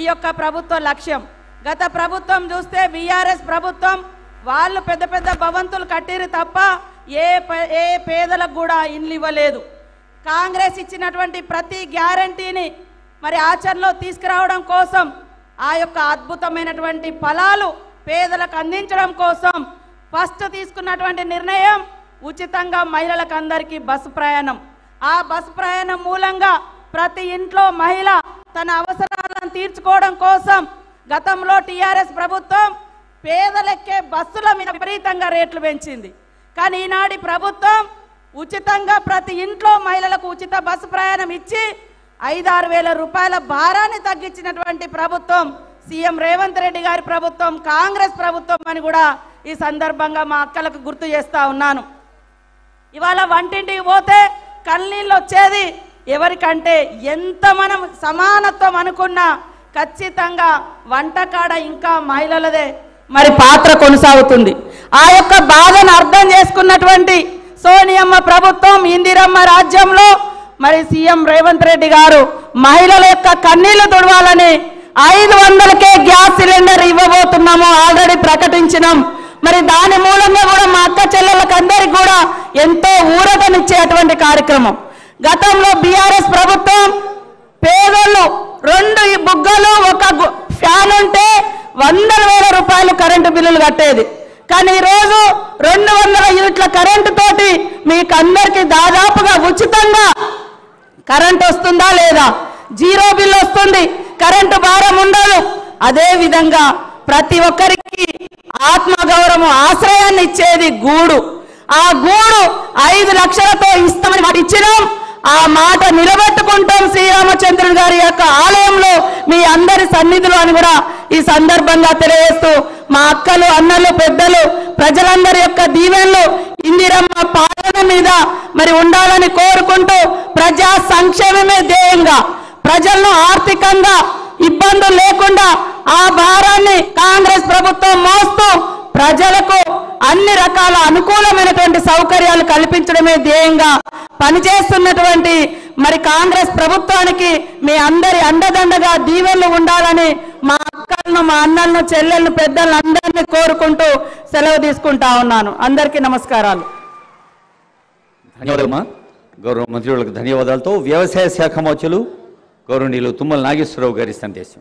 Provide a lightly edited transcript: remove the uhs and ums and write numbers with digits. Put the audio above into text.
ఈ యొక్క ప్రభుత్వ లక్ష్యం. గత ప్రభుత్వం చూస్తే బీఆర్ఎస్ ప్రభుత్వం వాళ్ళు పెద్ద పెద్ద భవంతులు కట్టిరు తప్ప ఏ పేదలకు కూడా ఇండ్లు ఇవ్వలేదు. కాంగ్రెస్ ఇచ్చినటువంటి ప్రతి గ్యారంటీని మరి ఆచరణలో తీసుకురావడం కోసం ఆ యొక్క అద్భుతమైనటువంటి ఫలాలు పేదలకు అందించడం కోసం ఫస్ట్ తీసుకున్నటువంటి నిర్ణయం ఉచితంగా మహిళలకు అందరికీ బస్సు ప్రయాణం. ఆ బస్సు ప్రయాణం మూలంగా ప్రతి ఇంట్లో మహిళ తన అవసరాలను తీర్చుకోవడం కోసం గతంలో టీఆర్ఎస్ ప్రభుత్వం పేదలెక్కే బస్సుల మీద విపరీతంగా రేట్లు పెంచింది. కానీ ఈనాటి ప్రభుత్వం ఉచితంగా ప్రతి ఇంట్లో మహిళలకు ఉచిత బస్సు ప్రయాణం ఇచ్చి 5-6 వేల రూపాయల భారాన్ని తగ్గించినటువంటి ప్రభుత్వం సీఎం రేవంత్ రెడ్డి గారి ప్రభుత్వం, కాంగ్రెస్ ప్రభుత్వం అని కూడా ఈ సందర్భంగా మా అక్కలకు గుర్తు చేస్తా ఉన్నాను. ఇవాళ వంటింటికి పోతే కన్నీళ్ళు వచ్చేది ఎవరికంటే ఎంత మనం సమానత్వం అనుకున్నా ఖచ్చితంగా వంటకాడ ఇంకా మహిళలదే మరి పాత్ర కొనసాగుతుంది. ఆ యొక్క బాధను అర్థం చేసుకున్నటువంటి సోనియమ్మ ప్రభుత్వం, ఇందిరమ్మ రాజ్యంలో మరి సీఎం రేవంత్ రెడ్డి గారు మహిళల యొక్క కన్నీళ్లు తుడవాలని 500కే గ్యాస్ సిలిండర్ ఇవ్వబోతున్నాము ఆల్రెడీ ప్రకటించినాం. మరి దాని మూలంగా కూడా మా అక్క చెల్లెళ్ళకి అందరికి కూడా ఎంతో ఊరటనిచ్చేటువంటి కార్యక్రమం. గతంలో బీఆర్ఎస్ ప్రభుత్వం పేదోళ్ళు 2 బుగ్గలు 1 ఫ్యాన్ ఉంటే 100,000 రూపాయలు కరెంటు బిల్లులు కట్టేది. కానీ ఈరోజు 200 యూనిట్ల కరెంటు తోటి మీకు అందరికీ దాదాపుగా ఉచితంగా కరెంట్ వస్తుందా లేదా, జీరో బిల్ వస్తుంది, కరెంటు భారం ఉండదు. అదే విధంగా ప్రతి ఒక్కరికి ఆత్మగౌరవం ఆశ్రయాన్ని ఇచ్చేది గూడు. ఆ గూడు 5 లక్షలతో ఇస్తామని మాట ఇచ్చినాం. ఆ మాట నిలబెట్టుకుంటాం శ్రీరామచంద్రుని గారి యొక్క ఆలయంలో మీ అందరి సన్నిధిలో అని కూడా ఈ సందర్భంగా తెలియజేస్తూ మా అక్కలు, అన్నలు, పెద్దలు, ప్రజలందరి యొక్క దీవెనలు ఇందిరమ్మ పాలన మీద మరి ఉండాలని కోరుకుంటూ ప్రజా సంక్షేమమే ధ్యేయంగా ప్రజలను ఆర్థికంగా ఇబ్బందులు లేకుండా ఆ భారాన్ని కాంగ్రెస్ ప్రభుత్వం మోస్తూ ప్రజలకు అన్ని రకాల అనుకూలమైనటువంటి సౌకర్యాలు కల్పించడమే ధ్యేయంగా పనిచేస్తున్నటువంటి మరి కాంగ్రెస్ ప్రభుత్వానికి మీ అందరి అండదండగా దీవెనలు ఉండాలని మా అక్కలను, మా అన్నలను, చెల్లెలను, పెద్దలను అందరినీ కోరుకుంటూ సెలవు తీసుకుంటా ఉన్నాను. అందరికీ నమస్కారాలు. ధన్యవాదాలు. గౌరవ మంత్రులకు ధన్యవాదాలతో వ్యవసాయ శాఖ మంత్రులు గౌరవనీయులు తుమ్మల నాగేశ్వరరావు గారి సందేశం.